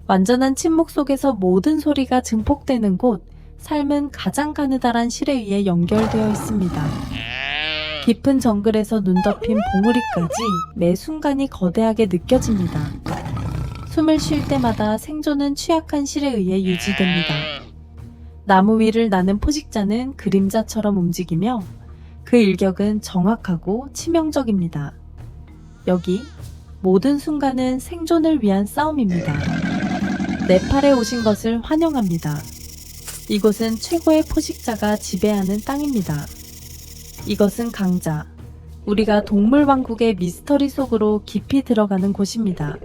완전한 침묵 속에서 모든 소리가 증폭되는 곳, 삶은 가장 가느다란 실에 의해 연결되어 있습니다. 깊은 정글에서 눈 덮인 봉우리까지 매 순간이 거대하게 느껴집니다. 숨을 쉴 때마다 생존은 취약한 실에 의해 유지됩니다. 나무 위를 나는 포식자는 그림자처럼 움직이며 그 일격은 정확하고 치명적입니다. 여기 모든 순간은 생존을 위한 싸움입니다. 네팔에 오신 것을 환영합니다. 이곳은 최고의 포식자가 지배하는 땅입니다. 이것은 강자, 우리가 동물왕국의 미스터리 속으로 깊이 들어가는 곳입니다.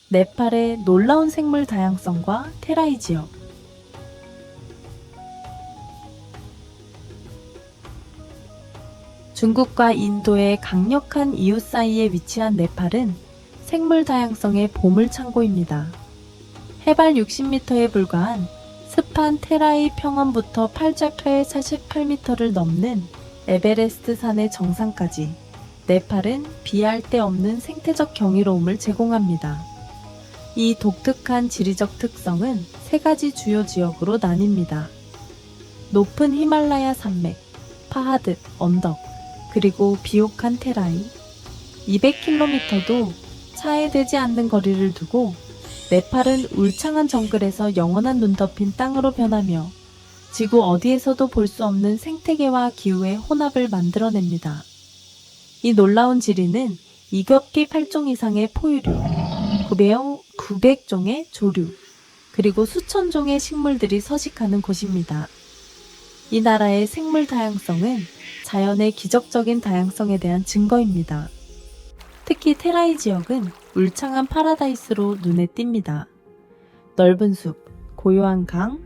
네팔의 놀라운 생물 다양성과 테라이 지역. 중국과 인도의 강력한 이웃 사이에 위치한 네팔은 생물 다양성의 보물창고입니다. 해발 60m에 불과한 습한 테라이 평원부터 800회 48m를 넘는 에베레스트 산의 정상까지 네팔은 비할 데 없는 생태적 경이로움을 제공합니다. 이 독특한 지리적 특성은 세 가지 주요 지역으로 나뉩니다. 높은 히말라야 산맥, 파하드, 언덕, 그리고 비옥한 테라이. 200km도 차에 되지 않는 거리를 두고 네팔은 울창한 정글에서 영원한 눈 덮인 땅으로 변하며 지구 어디에서도 볼 수 없는 생태계와 기후의 혼합을 만들어냅니다. 이 놀라운 지리는 2겹기 8종 이상의 포유류, 900종의 조류, 그리고 수천 종의 식물들이 서식하는 곳입니다. 이 나라의 생물 다양성은 자연의 기적적인 다양성에 대한 증거입니다. 특히 테라이 지역은 울창한 파라다이스로 눈에 띕니다. 넓은 숲, 고요한 강,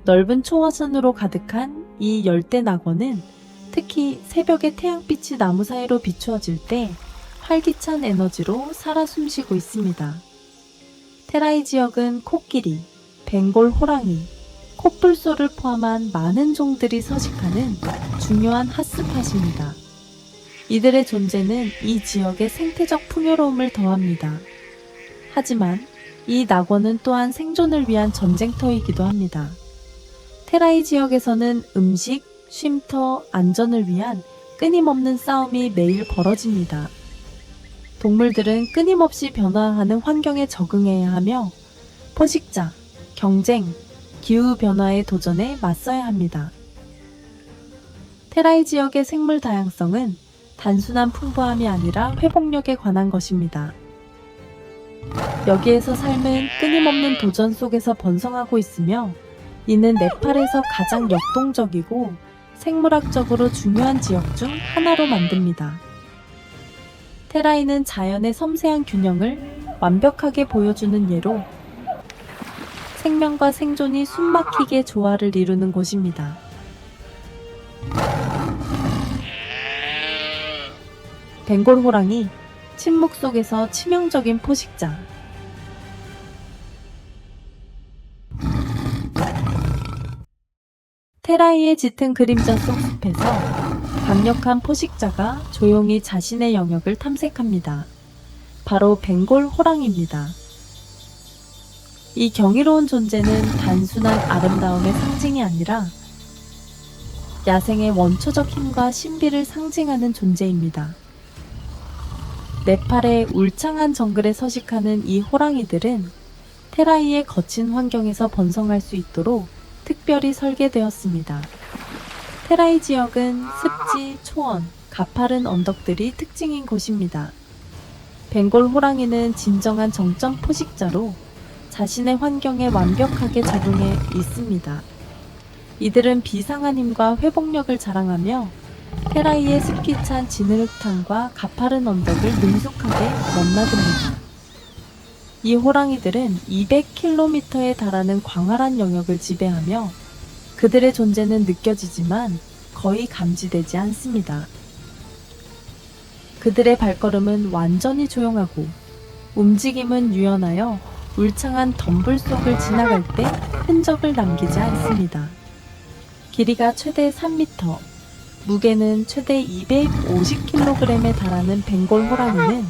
넓은 초원으로 가득한 이 열대 낙원은 특히 새벽에 태양빛이 나무 사이로 비추어질 때 활기찬 에너지로 살아 숨쉬고 있습니다. 테라이 지역은 코끼리, 벵골 호랑이, 코뿔소를 포함한 많은 종들이 서식하는 중요한 핫스팟입니다. 이들의 존재는 이 지역의 생태적 풍요로움을 더합니다. 하지만 이 낙원은 또한 생존을 위한 전쟁터이기도 합니다. 테라이 지역에서는 음식, 쉼터, 안전을 위한 끊임없는 싸움이 매일 벌어집니다. 동물들은 끊임없이 변화하는 환경에 적응해야 하며 포식자, 경쟁, 기후변화의 도전에 맞서야 합니다. 테라이 지역의 생물 다양성은 단순한 풍부함이 아니라 회복력에 관한 것입니다. 여기에서 삶은 끊임없는 도전 속에서 번성하고 있으며 이는 네팔에서 가장 역동적이고 생물학적으로 중요한 지역 중 하나로 만듭니다. 테라이는 자연의 섬세한 균형을 완벽하게 보여주는 예로 생명과 생존이 숨막히게 조화를 이루는 곳입니다. 벵골 호랑이, 침묵 속에서 치명적인 포식자. 테라이의 짙은 그림자 속 숲에서 강력한 포식자가 조용히 자신의 영역을 탐색합니다. 바로 벵골 호랑이입니다. 이 경이로운 존재는 단순한 아름다움의 상징이 아니라 야생의 원초적 힘과 신비를 상징하는 존재입니다. 네팔의 울창한 정글에 서식하는 이 호랑이들은 테라이의 거친 환경에서 번성할 수 있도록 특별히 설계되었습니다. 테라이 지역은 습지, 초원, 가파른 언덕들이 특징인 곳입니다. 벵골 호랑이는 진정한 정점 포식자로 자신의 환경에 완벽하게 적응해 있습니다. 이들은 비상한 힘과 회복력을 자랑하며 테라이의 습기 찬 진흙탕과 가파른 언덕을 능숙하게 넘나듭니다. 이 호랑이들은 200km에 달하는 광활한 영역을 지배하며 그들의 존재는 느껴지지만 거의 감지되지 않습니다. 그들의 발걸음은 완전히 조용하고 움직임은 유연하여 울창한 덤불 속을 지나갈 때 흔적을 남기지 않습니다. 길이가 최대 3m, 무게는 최대 250kg에 달하는 벵골 호랑이는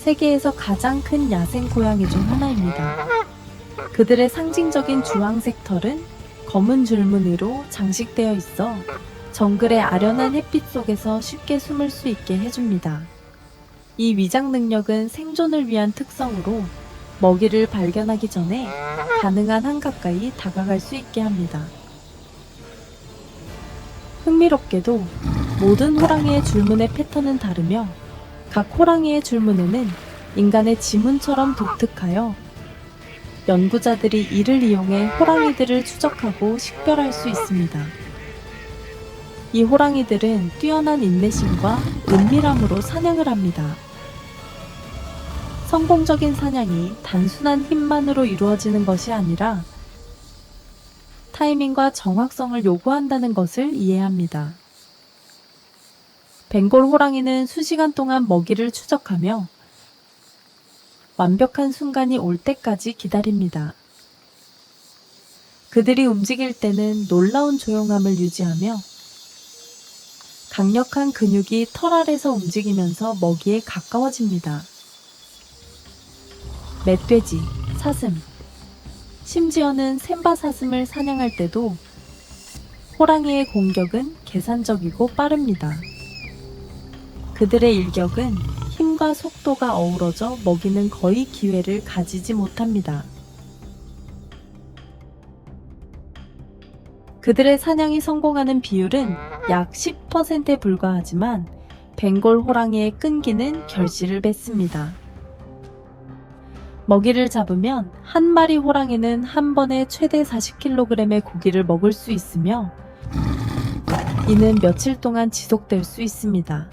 세계에서 가장 큰 야생 고양이 중 하나입니다. 그들의 상징적인 주황색 털은 검은 줄무늬로 장식되어 있어 정글의 아련한 햇빛 속에서 쉽게 숨을 수 있게 해줍니다. 이 위장 능력은 생존을 위한 특성으로 먹이를 발견하기 전에 가능한 한 가까이 다가갈 수 있게 합니다. 흥미롭게도 모든 호랑이의 줄무늬 패턴은 다르며 각 호랑이의 줄무늬는 인간의 지문처럼 독특하여 연구자들이 이를 이용해 호랑이들을 추적하고 식별할 수 있습니다. 이 호랑이들은 뛰어난 인내심과 은밀함으로 사냥을 합니다. 성공적인 사냥이 단순한 힘만으로 이루어지는 것이 아니라 타이밍과 정확성을 요구한다는 것을 이해합니다. 벵골 호랑이는 수시간 동안 먹이를 추적하며 완벽한 순간이 올 때까지 기다립니다. 그들이 움직일 때는 놀라운 조용함을 유지하며 강력한 근육이 털 아래서 움직이면서 먹이에 가까워집니다. 멧돼지, 사슴, 심지어는 샘바 사슴을 사냥할 때도 호랑이의 공격은 계산적이고 빠릅니다. 그들의 일격은 힘과 속도가 어우러져 먹이는 거의 기회를 가지지 못합니다. 그들의 사냥이 성공하는 비율은 약 10%에 불과하지만 벵골 호랑이의 끈기는 결실을 맺습니다. 먹이를 잡으면 한 마리 호랑이는 한 번에 최대 40kg의 고기를 먹을 수 있으며 이는 며칠 동안 지속될 수 있습니다.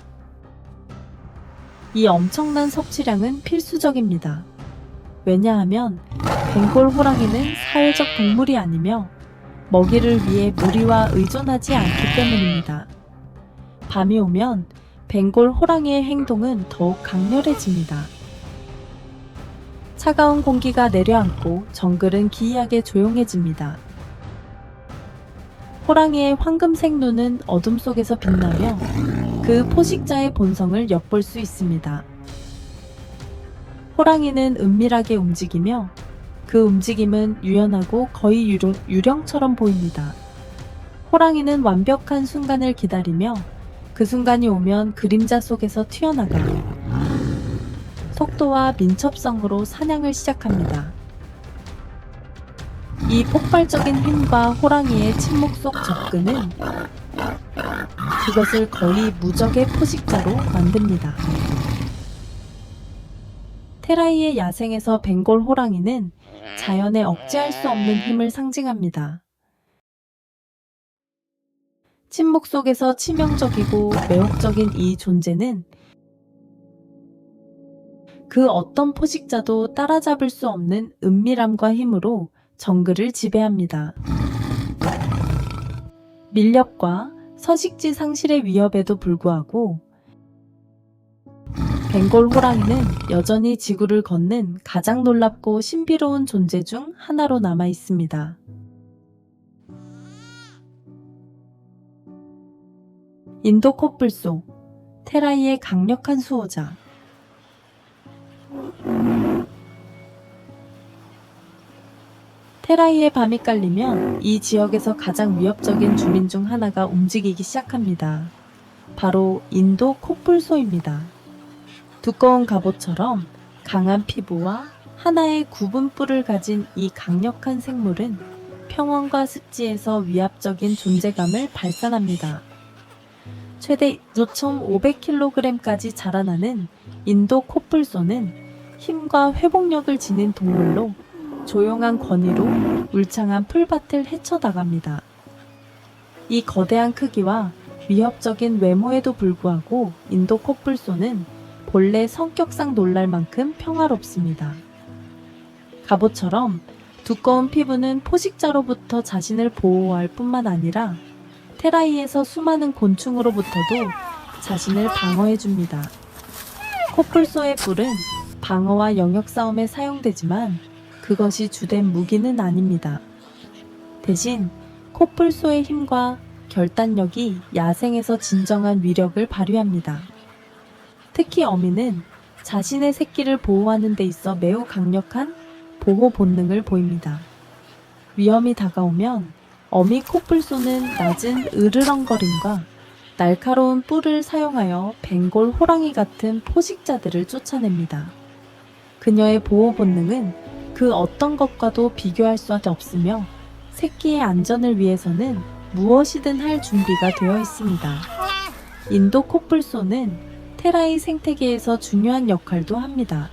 이 엄청난 섭취량은 필수적입니다. 왜냐하면 벵골 호랑이는 사회적 동물이 아니며 먹이를 위해 무리와 의존하지 않기 때문입니다. 밤이 오면 벵골 호랑이의 행동은 더욱 강렬해집니다. 차가운 공기가 내려앉고 정글은 기이하게 조용해집니다. 호랑이의 황금색 눈은 어둠 속에서 빛나며 그 포식자의 본성을 엿볼 수 있습니다. 호랑이는 은밀하게 움직이며 그 움직임은 유연하고 거의 유령처럼 보입니다. 호랑이는 완벽한 순간을 기다리며 그 순간이 오면 그림자 속에서 튀어나가 속도와 민첩성으로 사냥을 시작합니다. 이 폭발적인 힘과 호랑이의 침묵 속 접근은 그것을 거의 무적의 포식자로 만듭니다. 테라이의 야생에서 벵골 호랑이는 자연에 억제할 수 없는 힘을 상징합니다. 침묵 속에서 치명적이고 매혹적인 이 존재는 그 어떤 포식자도 따라잡을 수 없는 은밀함과 힘으로 정글을 지배합니다. 밀렵과 서식지 상실의 위협에도 불구하고 벵골 호랑이는 여전히 지구를 걷는 가장 놀랍고 신비로운 존재 중 하나로 남아 있습니다. 인도 코뿔소, 테라이의 강력한 수호자. 테라이의 밤이 깔리면 이 지역에서 가장 위협적인 주민 중 하나가 움직이기 시작합니다. 바로 인도 코뿔소입니다. 두꺼운 갑옷처럼 강한 피부와 하나의 굽은 뿔을 가진 이 강력한 생물은 평원과 습지에서 위압적인 존재감을 발산합니다. 최대 5,500kg까지 자라나는 인도 코뿔소는 힘과 회복력을 지닌 동물로 조용한 권위로 울창한 풀밭을 헤쳐나갑니다. 이 거대한 크기와 위협적인 외모에도 불구하고 인도 코뿔소는 본래 성격상 놀랄 만큼 평화롭습니다. 갑옷처럼 두꺼운 피부는 포식자로부터 자신을 보호할 뿐만 아니라 테라이에서 수많은 곤충으로부터도 자신을 방어해줍니다. 코뿔소의 뿔은 방어와 영역 싸움에 사용되지만 그것이 주된 무기는 아닙니다. 대신 코뿔소의 힘과 결단력이 야생에서 진정한 위력을 발휘합니다. 특히 어미는 자신의 새끼를 보호하는 데 있어 매우 강력한 보호 본능을 보입니다. 위험이 다가오면 어미 코뿔소는 낮은 으르렁거림과 날카로운 뿔을 사용하여 벵골 호랑이 같은 포식자들을 쫓아냅니다. 그녀의 보호 본능은 그 어떤 것과도 비교할 수 없으며 새끼의 안전을 위해서는 무엇이든 할 준비가 되어 있습니다. 인도 코뿔소는 테라이 생태계에서 중요한 역할도 합니다.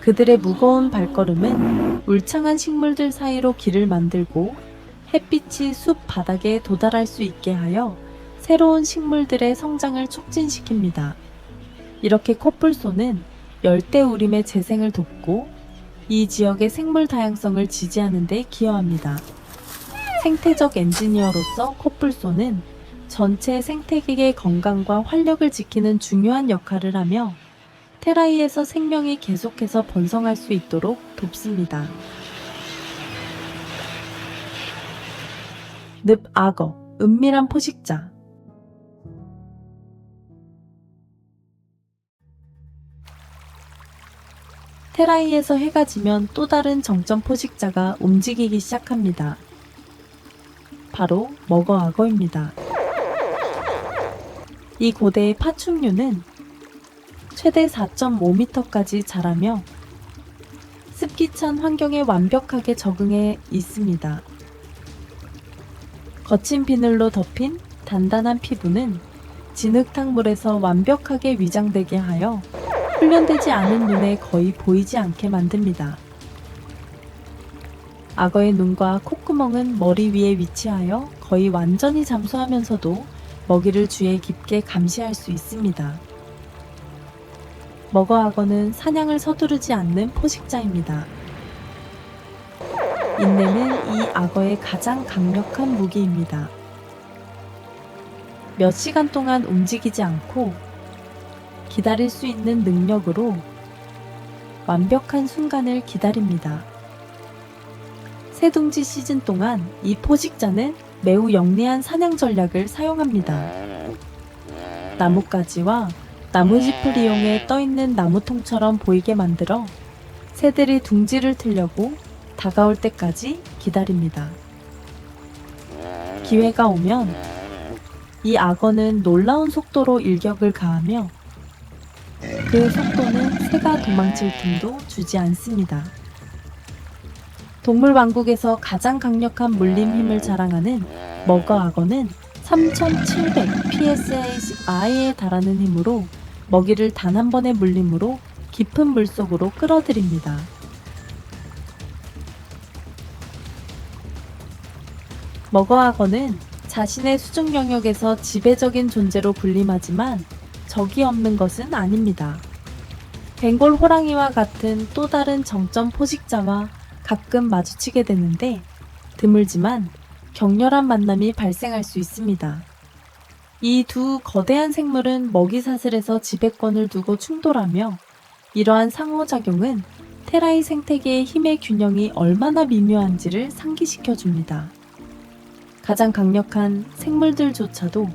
그들의 무거운 발걸음은 울창한 식물들 사이로 길을 만들고 햇빛이 숲 바닥에 도달할 수 있게 하여 새로운 식물들의 성장을 촉진시킵니다. 이렇게 코뿔소는 열대우림의 재생을 돕고 이 지역의 생물 다양성을 지지하는 데 기여합니다. 생태적 엔지니어로서 코뿔소는 전체 생태계의 건강과 활력을 지키는 중요한 역할을 하며 테라이에서 생명이 계속해서 번성할 수 있도록 돕습니다. 늪악어, 은밀한 포식자. 테라이에서 해가 지면 또 다른 정점 포식자가 움직이기 시작합니다. 바로 머거악어입니다. 이 고대의 파충류는 최대 4.5m까지 자라며 습기찬 환경에 완벽하게 적응해 있습니다. 거친 비늘로 덮인 단단한 피부는 진흙탕물에서 완벽하게 위장되게 하여 훈련되지 않은 눈에 거의 보이지 않게 만듭니다. 악어의 눈과 콧구멍은 머리 위에 위치하여 거의 완전히 잠수하면서도 먹이를 쥐에 깊게 감시할 수 있습니다. 머거악어는 사냥을 서두르지 않는 포식자입니다. 인내는 이 악어의 가장 강력한 무기입니다. 몇 시간 동안 움직이지 않고 기다릴 수 있는 능력으로 완벽한 순간을 기다립니다. 새둥지 시즌 동안 이 포식자는 매우 영리한 사냥 전략을 사용합니다. 나뭇가지와 나무짚을 이용해 떠있는 나무통처럼 보이게 만들어 새들이 둥지를 틀려고 다가올 때까지 기다립니다. 기회가 오면 이 악어는 놀라운 속도로 일격을 가하며 그 속도는 새가 도망칠 틈도 주지 않습니다. 동물왕국에서 가장 강력한 물림 힘을 자랑하는 머거악어는 3700 psi에 달하는 힘으로 먹이를 단 한 번의 물림으로 깊은 물속으로 끌어들입니다. 머거악어는 자신의 수중 영역에서 지배적인 존재로 군림하지만 적이 없는 것은 아닙니다. 벵골 호랑이와 같은 또 다른 정점 포식자와 가끔 마주치게 되는데 드물지만 격렬한 만남이 발생할 수 있습니다. 이 두 거대한 생물은 먹이사슬에서 지배권을 두고 충돌하며 이러한 상호작용은 테라이 생태계의 힘의 균형이 얼마나 미묘한지를 상기시켜 줍니다. 가장 강력한 생물들조차도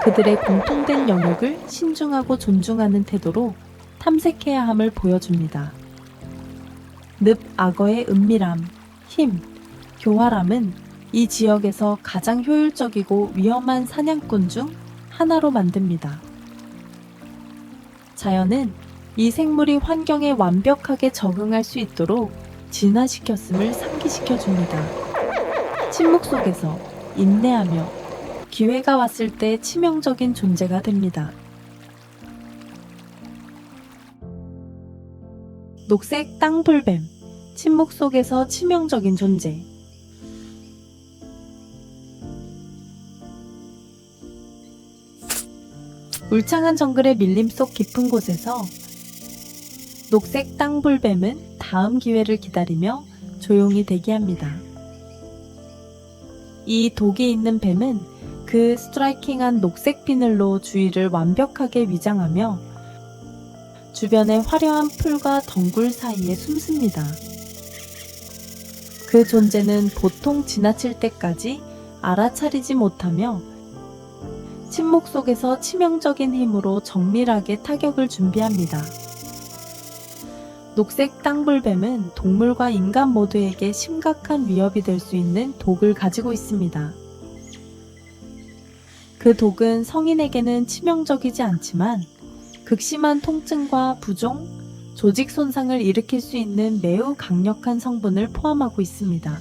그들의 공통된 영역을 신중하고 존중하는 태도로 탐색해야 함을 보여줍니다. 늪악어의 은밀함, 힘, 교활함은 이 지역에서 가장 효율적이고 위험한 사냥꾼 중 하나로 만듭니다. 자연은 이 생물이 환경에 완벽하게 적응할 수 있도록 진화시켰음을 상기시켜 줍니다. 침묵 속에서 인내하며 기회가 왔을 때 치명적인 존재가 됩니다. 녹색 땅불뱀, 침묵 속에서 치명적인 존재. 울창한 정글의 밀림 속 깊은 곳에서 녹색 땅불뱀은 다음 기회를 기다리며 조용히 대기합니다. 이 독이 있는 뱀은 그 스트라이킹한 녹색 비늘로 주위를 완벽하게 위장하며 주변의 화려한 풀과 덩굴 사이에 숨습니다. 그 존재는 보통 지나칠 때까지 알아차리지 못하며 침묵 속에서 치명적인 힘으로 정밀하게 타격을 준비합니다. 녹색 땅불뱀은 동물과 인간 모두에게 심각한 위협이 될 수 있는 독을 가지고 있습니다. 그 독은 성인에게는 치명적이지 않지만 극심한 통증과 부종, 조직 손상을 일으킬 수 있는 매우 강력한 성분을 포함하고 있습니다.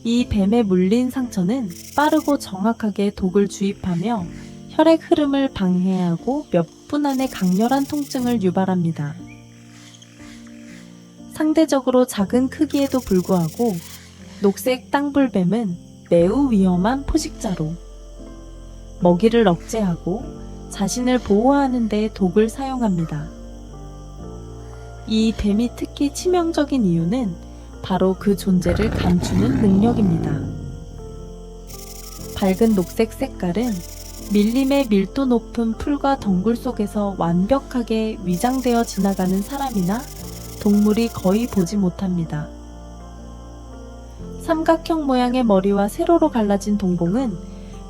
이 뱀에 물린 상처는 빠르고 정확하게 독을 주입하며 혈액 흐름을 방해하고 몇 분 안에 강렬한 통증을 유발합니다. 상대적으로 작은 크기에도 불구하고 녹색 땅불뱀은 매우 위험한 포식자로 먹이를 억제하고 자신을 보호하는 데 독을 사용합니다. 이 뱀이 특히 치명적인 이유는 바로 그 존재를 감추는 능력입니다. 밝은 녹색 색깔은 밀림의 밀도 높은 풀과 덩굴 속에서 완벽하게 위장되어 지나가는 사람이나 동물이 거의 보지 못합니다. 삼각형 모양의 머리와 세로로 갈라진 동공은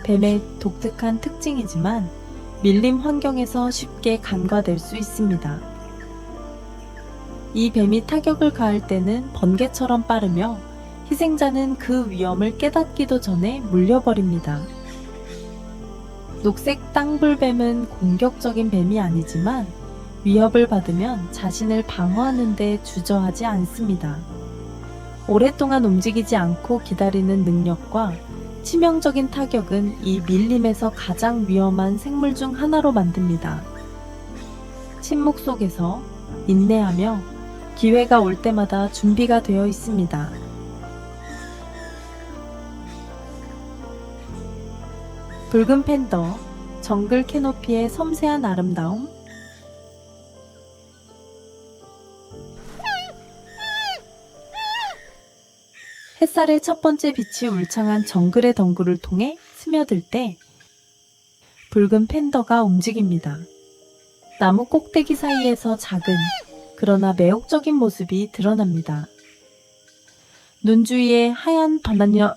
뱀의 독특한 특징이지만 밀림 환경에서 쉽게 간과될 수 있습니다. 이 뱀이 타격을 가할 때는 번개처럼 빠르며 희생자는 그 위험을 깨닫기도 전에 물려버립니다. 녹색 땅불뱀은 공격적인 뱀이 아니지만 위협을 받으면 자신을 방어하는 데 주저하지 않습니다. 오랫동안 움직이지 않고 기다리는 능력과 치명적인 타격은 이 밀림에서 가장 위험한 생물 중 하나로 만듭니다. 침묵 속에서 인내하며 기회가 올 때마다 준비가 되어 있습니다. 붉은 팬더, 정글 캐노피의 섬세한 아름다움. 햇살의 첫 번째 빛이 울창한 정글의 덩굴을 통해 스며들 때 붉은 팬더가 움직입니다. 나무 꼭대기 사이에서 작은 그러나 매혹적인 모습이 드러납니다. 눈 주위에 하얀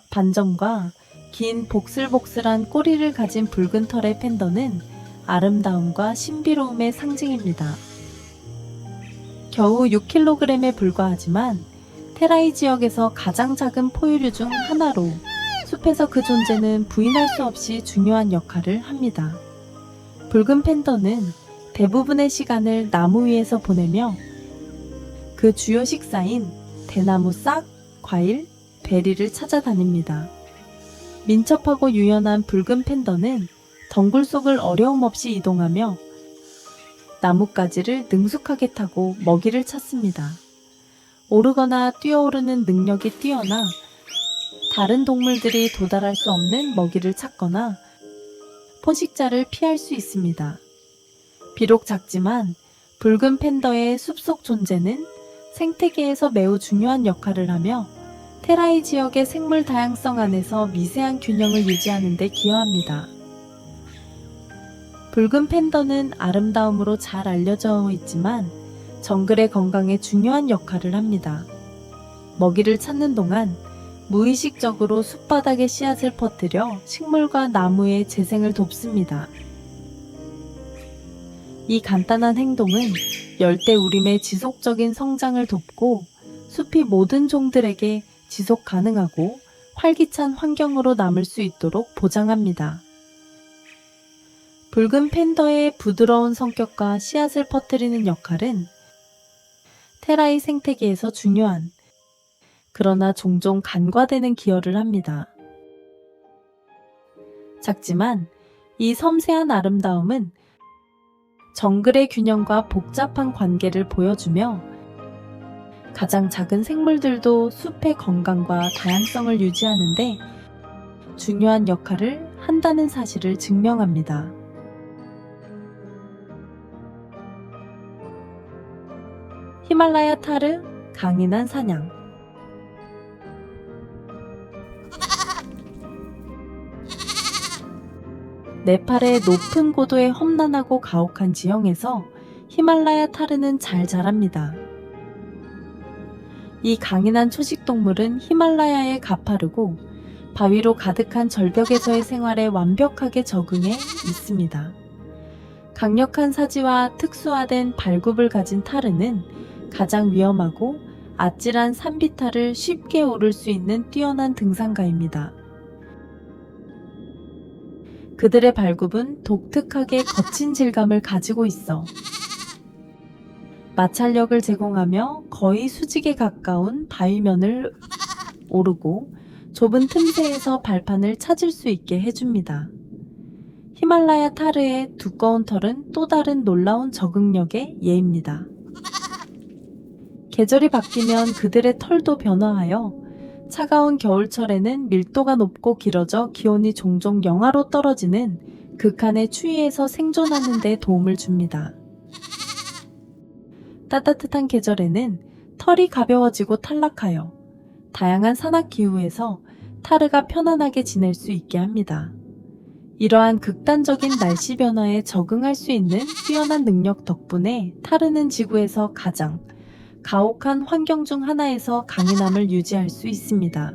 반점과 긴 복슬복슬한 꼬리를 가진 붉은 털의 팬더는 아름다움과 신비로움의 상징입니다. 겨우 6kg에 불과하지만 테라이 지역에서 가장 작은 포유류 중 하나로 숲에서 그 존재는 부인할 수 없이 중요한 역할을 합니다. 붉은 팬더는 대부분의 시간을 나무 위에서 보내며 그 주요 식사인 대나무 싹, 과일, 베리를 찾아다닙니다. 민첩하고 유연한 붉은 팬더는 덩굴 속을 어려움 없이 이동하며 나뭇가지를 능숙하게 타고 먹이를 찾습니다. 오르거나 뛰어오르는 능력이 뛰어나 다른 동물들이 도달할 수 없는 먹이를 찾거나 포식자를 피할 수 있습니다. 비록 작지만 붉은 팬더의 숲속 존재는 생태계에서 매우 중요한 역할을 하며 테라이 지역의 생물 다양성 안에서 미세한 균형을 유지하는 데 기여합니다. 붉은 팬더는 아름다움으로 잘 알려져 있지만 정글의 건강에 중요한 역할을 합니다. 먹이를 찾는 동안 무의식적으로 숲바닥에 씨앗을 퍼뜨려 식물과 나무의 재생을 돕습니다. 이 간단한 행동은 열대우림의 지속적인 성장을 돕고 숲이 모든 종들에게 지속 가능하고 활기찬 환경으로 남을 수 있도록 보장합니다. 붉은 팬더의 부드러운 성격과 씨앗을 퍼뜨리는 역할은 테라이 생태계에서 중요한 그러나 종종 간과되는 기여를 합니다. 작지만 이 섬세한 아름다움은 정글의 균형과 복잡한 관계를 보여주며 가장 작은 생물들도 숲의 건강과 다양성을 유지하는 데 중요한 역할을 한다는 사실을 증명합니다. 히말라야 타르, 강인한 사냥. 네팔의 높은 고도의 험난하고 가혹한 지형에서 히말라야 타르는 잘 자랍니다. 이 강인한 초식동물은 히말라야에 가파르고 바위로 가득한 절벽에서의 생활에 완벽하게 적응해 있습니다. 강력한 사지와 특수화된 발굽을 가진 타르는 가장 위험하고 아찔한 산비탈을 쉽게 오를 수 있는 뛰어난 등산가입니다. 그들의 발굽은 독특하게 거친 질감을 가지고 있어 마찰력을 제공하며 거의 수직에 가까운 바위면을 오르고 좁은 틈새에서 발판을 찾을 수 있게 해줍니다. 히말라야 타르의 두꺼운 털은 또 다른 놀라운 적응력의 예입니다. 계절이 바뀌면 그들의 털도 변화하여 차가운 겨울철에는 밀도가 높고 길어져 기온이 종종 영하로 떨어지는 극한의 추위에서 생존하는 데 도움을 줍니다. 따뜻한 계절에는 털이 가벼워지고 탈락하여 다양한 산악기후에서 타르가 편안하게 지낼 수 있게 합니다. 이러한 극단적인 날씨 변화에 적응할 수 있는 뛰어난 능력 덕분에 타르는 지구에서 가장 가혹한 환경 중 하나에서 강인함을 유지할 수 있습니다.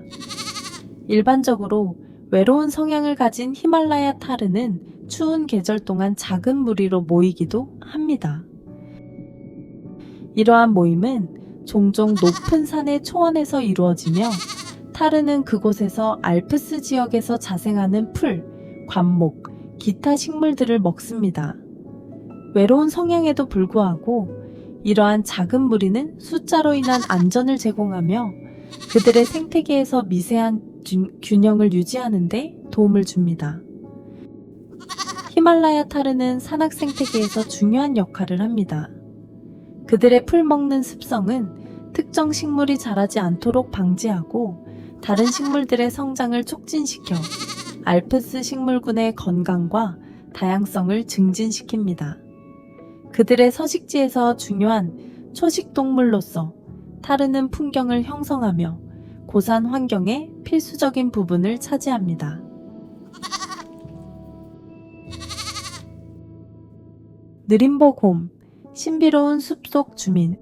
일반적으로 외로운 성향을 가진 히말라야 타르는 추운 계절 동안 작은 무리로 모이기도 합니다. 이러한 모임은 종종 높은 산의 초원에서 이루어지며 타르는 그곳에서 알프스 지역에서 자생하는 풀, 관목, 기타 식물들을 먹습니다. 외로운 성향에도 불구하고 이러한 작은 무리는 숫자로 인한 안전을 제공하며 그들의 생태계에서 미세한 균형을 유지하는 데 도움을 줍니다. 히말라야 타르는 산악 생태계에서 중요한 역할을 합니다. 그들의 풀 먹는 습성은 특정 식물이 자라지 않도록 방지하고 다른 식물들의 성장을 촉진시켜 알프스 식물군의 건강과 다양성을 증진시킵니다. 그들의 서식지에서 중요한 초식동물로서 타르는 풍경을 형성하며 고산 환경의 필수적인 부분을 차지합니다. 느림보 곰, 신비로운 숲속 주민.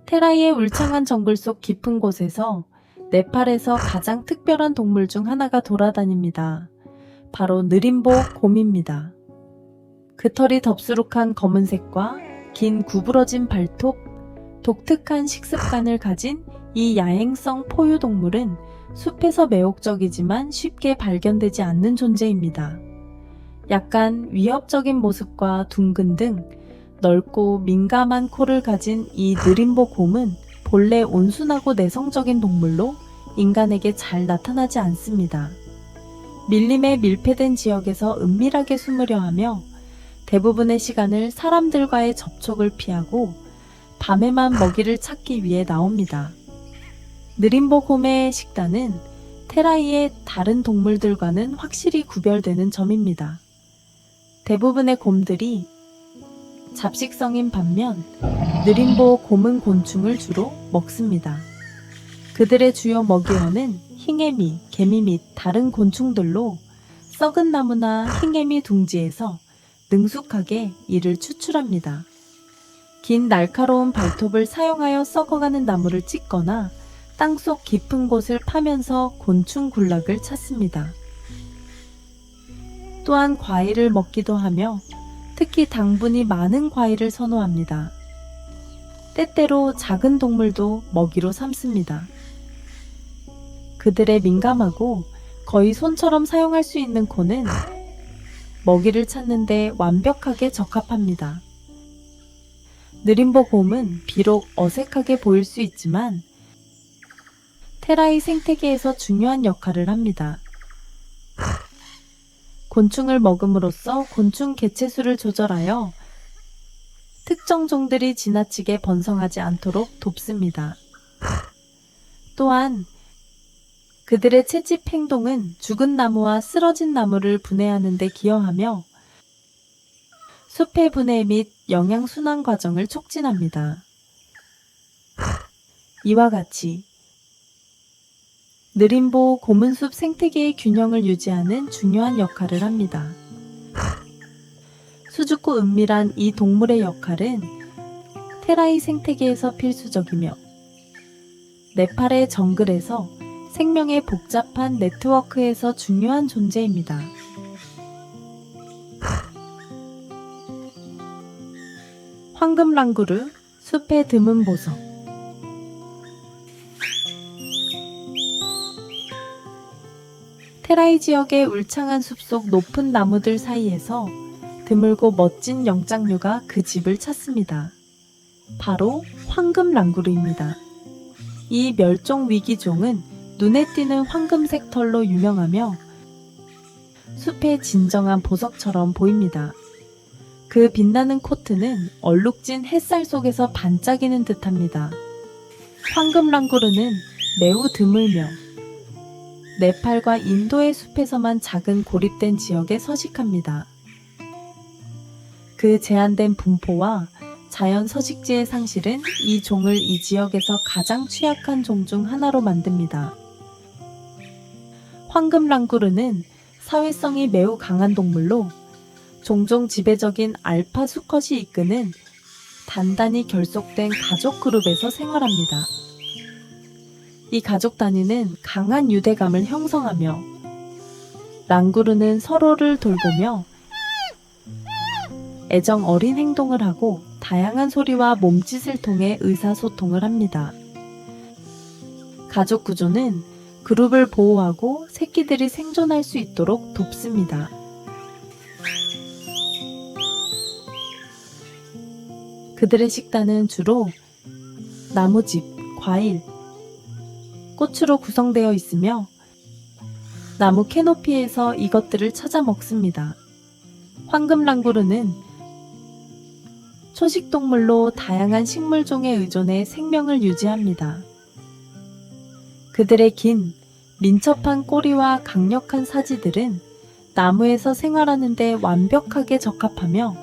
테라이의 울창한 정글 속 깊은 곳에서 네팔에서 가장 특별한 동물 중 하나가 돌아다닙니다. 바로 느림보 곰입니다. 그 털이 덥수룩한 검은색과 긴 구부러진 발톱, 독특한 식습관을 가진 이 야행성 포유동물은 숲에서 매혹적이지만 쉽게 발견되지 않는 존재입니다. 약간 위협적인 모습과 둥근 등 넓고 민감한 코를 가진 이 느림보 곰은 본래 온순하고 내성적인 동물로 인간에게 잘 나타나지 않습니다. 밀림에 밀폐된 지역에서 은밀하게 숨으려 하며 대부분의 시간을 사람들과의 접촉을 피하고 밤에만 먹이를 찾기 위해 나옵니다. 느림보 곰의 식단은 테라이의 다른 동물들과는 확실히 구별되는 점입니다. 대부분의 곰들이 잡식성인 반면 느림보 곰은 곤충을 주로 먹습니다. 그들의 주요 먹이원은 흰개미, 개미 및 다른 곤충들로 썩은 나무나 흰개미 둥지에서 능숙하게 이를 추출합니다. 긴 날카로운 발톱을 사용하여 썩어가는 나무를 찢거나 땅속 깊은 곳을 파면서 곤충 군락을 찾습니다. 또한 과일을 먹기도 하며 특히 당분이 많은 과일을 선호합니다. 때때로 작은 동물도 먹이로 삼습니다. 그들의 민감하고 거의 손처럼 사용할 수 있는 코는 먹이를 찾는 데 완벽하게 적합합니다. 느림보 곰은 비록 어색하게 보일 수 있지만 테라이 생태계에서 중요한 역할을 합니다. 곤충을 먹음으로써 곤충 개체수를 조절하여 특정 종들이 지나치게 번성하지 않도록 돕습니다. 또한 그들의 채집 행동은 죽은 나무와 쓰러진 나무를 분해하는 데 기여하며 숲의 분해 및 영양 순환 과정을 촉진합니다. 이와 같이 느림보 곰은숲 생태계의 균형을 유지하는 중요한 역할을 합니다. 수줍고 은밀한 이 동물의 역할은 테라이 생태계에서 필수적이며 네팔의 정글에서 생명의 복잡한 네트워크에서 중요한 존재입니다. 황금랑구르, 숲의 드문 보석. 테라이 지역의 울창한 숲속 높은 나무들 사이에서 드물고 멋진 영장류가 그 집을 찾습니다. 바로 황금랑구르입니다. 이 멸종 위기종은 눈에 띄는 황금색 털로 유명하며 숲의 진정한 보석처럼 보입니다. 그 빛나는 코트는 얼룩진 햇살 속에서 반짝이는 듯합니다. 황금랑구르는 매우 드물며 네팔과 인도의 숲에서만 작은 고립된 지역에 서식합니다. 그 제한된 분포와 자연 서식지의 상실은 이 종을 이 지역에서 가장 취약한 종 중 하나로 만듭니다. 황금랑구르는 사회성이 매우 강한 동물로 종종 지배적인 알파 수컷이 이끄는 단단히 결속된 가족 그룹에서 생활합니다. 이 가족 단위는 강한 유대감을 형성하며 랑구르는 서로를 돌보며 애정 어린 행동을 하고 다양한 소리와 몸짓을 통해 의사소통을 합니다. 가족 구조는 그룹을 보호하고 새끼들이 생존할 수 있도록 돕습니다. 그들의 식단은 주로 나무즙, 과일, 꽃으로 구성되어 있으며 나무 캐노피에서 이것들을 찾아 먹습니다. 황금랑구르는 초식동물로 다양한 식물종에 의존해 생명을 유지합니다. 그들의 긴, 민첩한 꼬리와 강력한 사지들은 나무에서 생활하는 데 완벽하게 적합하며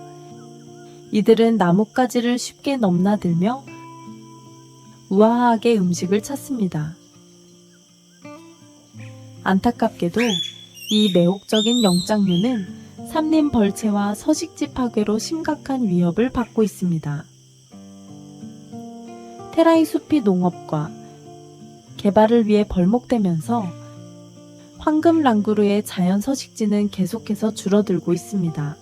이들은 나뭇가지를 쉽게 넘나들며 우아하게 음식을 찾습니다. 안타깝게도 이 매혹적인 영장류는 삼림 벌채와 서식지 파괴로 심각한 위협을 받고 있습니다. 테라이 숲이 농업과 개발을 위해 벌목되면서 황금랑구르의 자연 서식지는 계속해서 줄어들고 있습니다.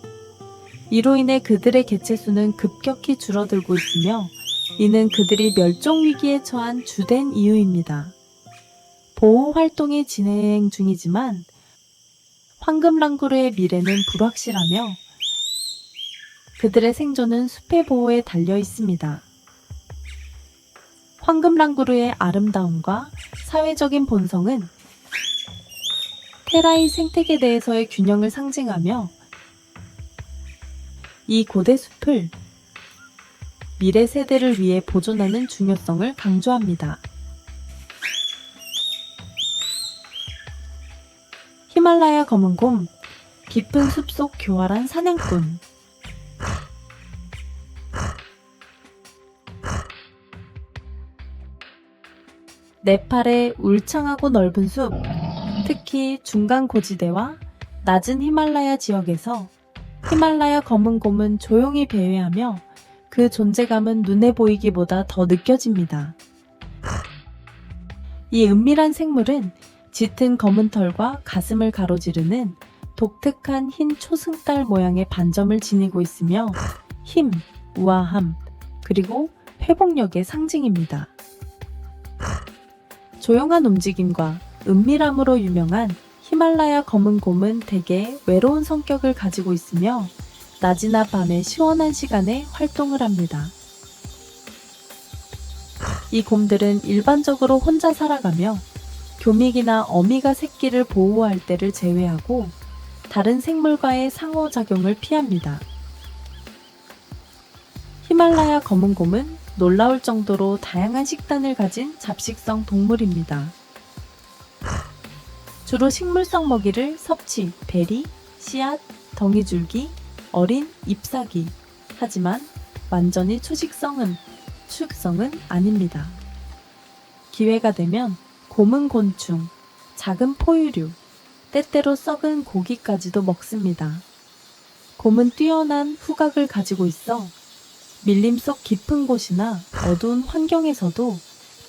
이로 인해 그들의 개체수는 급격히 줄어들고 있으며 이는 그들이 멸종 위기에 처한 주된 이유입니다. 보호 활동이 진행 중이지만 황금랑구르의 미래는 불확실하며 그들의 생존은 숲의 보호에 달려 있습니다. 황금랑구르의 아름다움과 사회적인 본성은 테라이 생태계 내에서의 균형을 상징하며 이 고대 숲을 미래 세대를 위해 보존하는 중요성을 강조합니다. 히말라야 검은곰, 깊은 숲속 교활한 사냥꾼. 네팔의 울창하고 넓은 숲, 특히 중간 고지대와 낮은 히말라야 지역에서 히말라야 검은곰은 조용히 배회하며 그 존재감은 눈에 보이기보다 더 느껴집니다. 이 은밀한 생물은 짙은 검은 털과 가슴을 가로지르는 독특한 흰 초승달 모양의 반점을 지니고 있으며 힘, 우아함, 그리고 회복력의 상징입니다. 조용한 움직임과 은밀함으로 유명한 히말라야 검은곰은 대개 외로운 성격을 가지고 있으며 낮이나 밤의 시원한 시간에 활동을 합니다. 이 곰들은 일반적으로 혼자 살아가며 교믹이나 어미가 새끼를 보호할 때를 제외하고 다른 생물과의 상호작용을 피합니다. 히말라야 검은곰은 놀라울 정도로 다양한 식단을 가진 잡식성 동물입니다. 주로 식물성 먹이를 섭취, 베리, 씨앗, 덩이줄기, 어린 잎사귀. 하지만 완전히 초식성은 아닙니다. 기회가 되면 곰은 곤충, 작은 포유류, 때때로 썩은 고기까지도 먹습니다. 곰은 뛰어난 후각을 가지고 있어 밀림 속 깊은 곳이나 어두운 환경에서도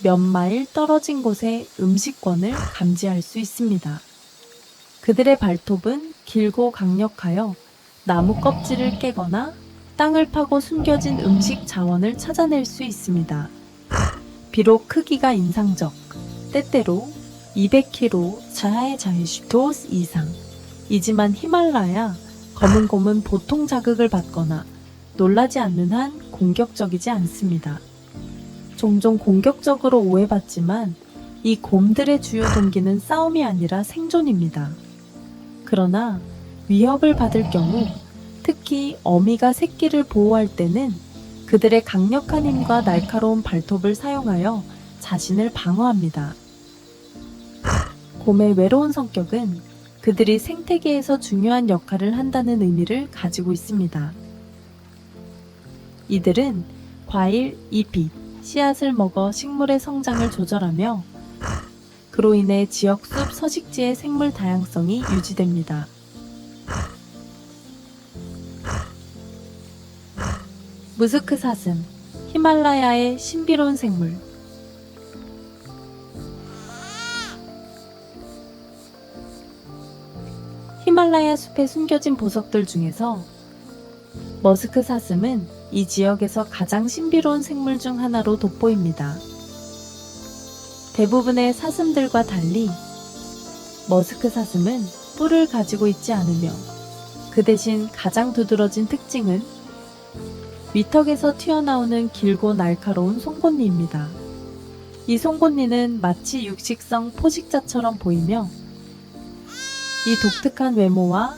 몇 마일 떨어진 곳에 음식권을 감지할 수 있습니다. 그들의 발톱은 길고 강력하여 나무 껍질을 깨거나 땅을 파고 숨겨진 음식 자원을 찾아낼 수 있습니다. 비록 크기가 인상적, 때때로 200kg 자해자해슈토스 이상이지만 히말라야 검은 곰은 보통 자극을 받거나 놀라지 않는 한 공격적이지 않습니다. 종종 공격적으로 오해받지만 이 곰들의 주요 동기는 싸움이 아니라 생존입니다. 그러나 위협을 받을 경우, 특히 어미가 새끼를 보호할 때는 그들의 강력한 힘과 날카로운 발톱을 사용하여 자신을 방어합니다. 곰의 외로운 성격은 그들이 생태계에서 중요한 역할을 한다는 의미를 가지고 있습니다. 이들은 과일, 잎이, 씨앗을 먹어 식물의 성장을 조절하며 그로 인해 지역 숲 서식지의 생물 다양성이 유지됩니다. 무스크 사슴, 히말라야의 신비로운 생물. 히말라야 숲에 숨겨진 보석들 중에서 머스크 사슴은 이 지역에서 가장 신비로운 생물 중 하나로 돋보입니다. 대부분의 사슴들과 달리 머스크 사슴은 뿔을 가지고 있지 않으며 그 대신 가장 두드러진 특징은 위턱에서 튀어나오는 길고 날카로운 송곳니입니다. 이 송곳니는 마치 육식성 포식자처럼 보이며 이 독특한 외모와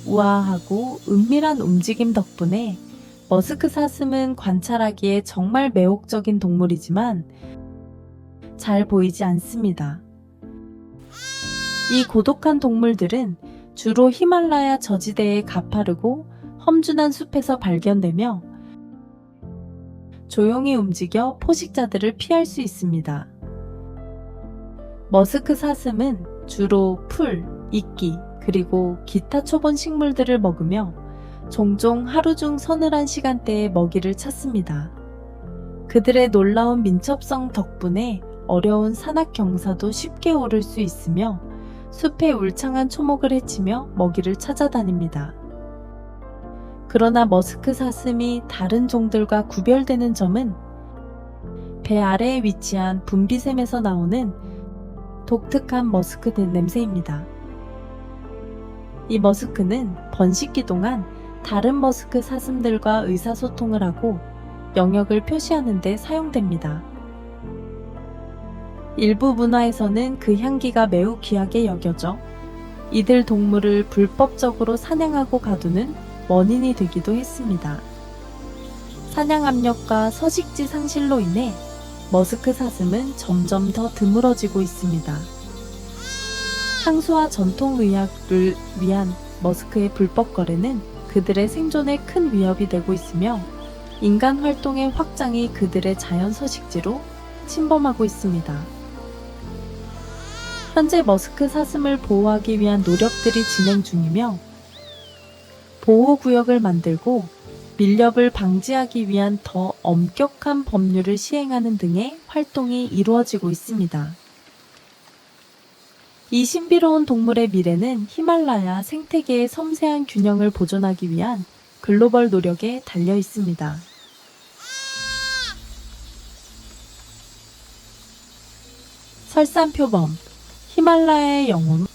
우아하고 은밀한 움직임 덕분에 머스크 사슴은 관찰하기에 정말 매혹적인 동물이지만 잘 보이지 않습니다. 이 고독한 동물들은 주로 히말라야 저지대의 가파르고 험준한 숲에서 발견되며 조용히 움직여 포식자들을 피할 수 있습니다. 머스크 사슴은 주로 풀, 이끼, 그리고 기타 초본 식물들을 먹으며 종종 하루 중 서늘한 시간대에 먹이를 찾습니다. 그들의 놀라운 민첩성 덕분에 어려운 산악 경사도 쉽게 오를 수 있으며 숲의 울창한 초목을 헤치며 먹이를 찾아다닙니다. 그러나 머스크 사슴이 다른 종들과 구별되는 점은 배 아래에 위치한 분비샘에서 나오는 독특한 머스크 냄새입니다. 이 머스크는 번식기 동안 다른 머스크 사슴들과 의사소통을 하고 영역을 표시하는 데 사용됩니다. 일부 문화에서는 그 향기가 매우 귀하게 여겨져 이들 동물을 불법적으로 사냥하고 가두는 원인이 되기도 했습니다. 사냥 압력과 서식지 상실로 인해 머스크 사슴은 점점 더 드물어지고 있습니다. 향수와 전통의학을 위한 머스크의 불법 거래는 그들의 생존에 큰 위협이 되고 있으며 인간 활동의 확장이 그들의 자연 서식지로 침범하고 있습니다. 현재 머스크 사슴을 보호하기 위한 노력들이 진행 중이며 보호구역을 만들고 밀렵을 방지하기 위한 더 엄격한 법률을 시행하는 등의 활동이 이루어지고 있습니다. 이 신비로운 동물의 미래는 히말라야 생태계의 섬세한 균형을 보존하기 위한 글로벌 노력에 달려 있습니다. 설산표범, 히말라야의 영웅.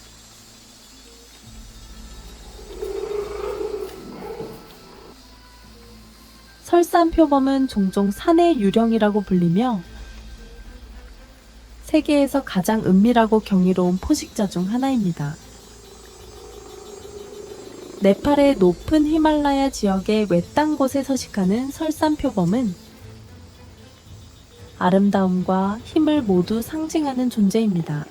설산표범은 종종 산의 유령이라고 불리며 세계에서 가장 은밀하고 경이로운 포식자 중 하나입니다. 네팔의 높은 히말라야 지역의 외딴 곳에 서식하는 설산표범은 아름다움과 힘을 모두 상징하는 존재입니다.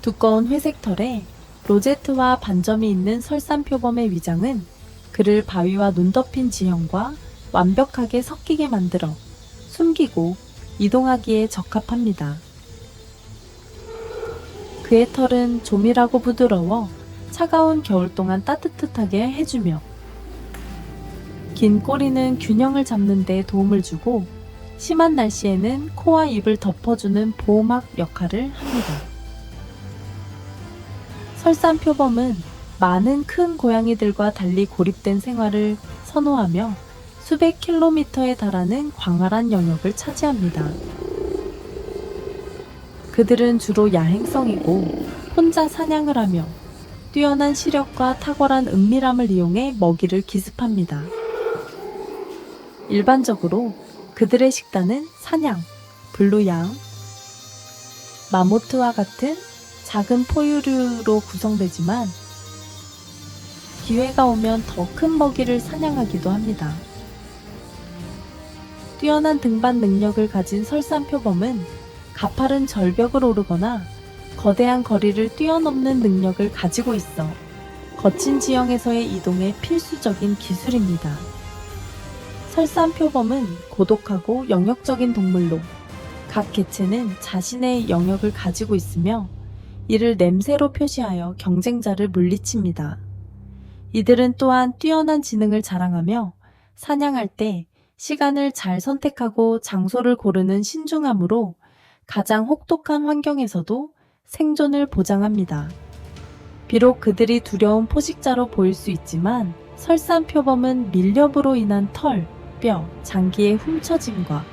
두꺼운 회색 털에 로제트와 반점이 있는 설산표범의 위장은 그를 바위와 눈 덮인 지형과 완벽하게 섞이게 만들어 숨기고 이동하기에 적합합니다. 그의 털은 조밀하고 부드러워 차가운 겨울 동안 따뜻하게 해주며 긴 꼬리는 균형을 잡는 데 도움을 주고 심한 날씨에는 코와 입을 덮어주는 보호막 역할을 합니다. 설산표범은 많은 큰 고양이들과 달리 고립된 생활을 선호하며 수백 킬로미터에 달하는 광활한 영역을 차지합니다. 그들은 주로 야행성이고 혼자 사냥을 하며 뛰어난 시력과 탁월한 은밀함을 이용해 먹이를 기습합니다. 일반적으로 그들의 식단은 사냥, 블루양, 마모트와 같은 작은 포유류로 구성되지만 기회가 오면 더 큰 먹이를 사냥하기도 합니다. 뛰어난 등반 능력을 가진 설산표범은 가파른 절벽을 오르거나 거대한 거리를 뛰어넘는 능력을 가지고 있어 거친 지형에서의 이동에 필수적인 기술입니다. 설산표범은 고독하고 영역적인 동물로 각 개체는 자신의 영역을 가지고 있으며 이를 냄새로 표시하여 경쟁자를 물리칩니다. 이들은 또한 뛰어난 지능을 자랑하며 사냥할 때 시간을 잘 선택하고 장소를 고르는 신중함으로 가장 혹독한 환경에서도 생존을 보장합니다. 비록 그들이 두려운 포식자로 보일 수 있지만 설산표범은 밀렵으로 인한 털, 뼈, 장기의 훔쳐짐과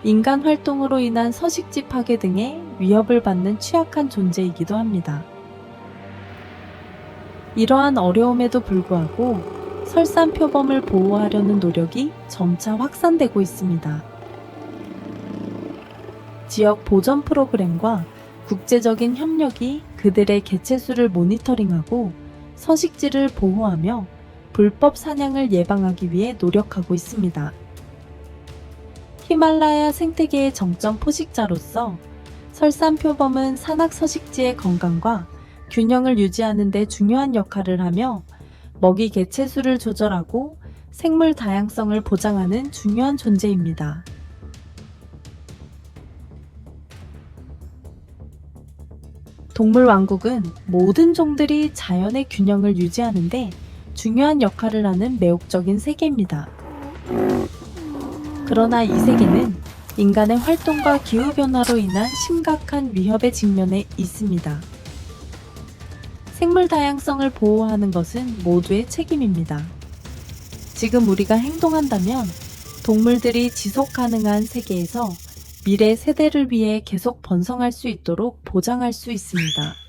인간 활동으로 인한 서식지 파괴 등의 위협을 받는 취약한 존재이기도 합니다. 이러한 어려움에도 불구하고 설산표범을 보호하려는 노력이 점차 확산되고 있습니다. 지역 보전 프로그램과 국제적인 협력이 그들의 개체수를 모니터링하고 서식지를 보호하며 불법 사냥을 예방하기 위해 노력하고 있습니다. 히말라야 생태계의 정점 포식자로서 설산표범은 산악 서식지의 건강과 균형을 유지하는 데 중요한 역할을 하며 먹이 개체수를 조절하고 생물 다양성을 보장하는 중요한 존재입니다. 동물 왕국은 모든 종들이 자연의 균형을 유지하는 데 중요한 역할을 하는 매혹적인 세계입니다. 그러나 이 세계는 인간의 활동과 기후변화로 인한 심각한 위협에 직면해 있습니다. 생물 다양성을 보호하는 것은 모두의 책임입니다. 지금 우리가 행동한다면 동물들이 지속 가능한 세계에서 미래 세대를 위해 계속 번성할 수 있도록 보장할 수 있습니다.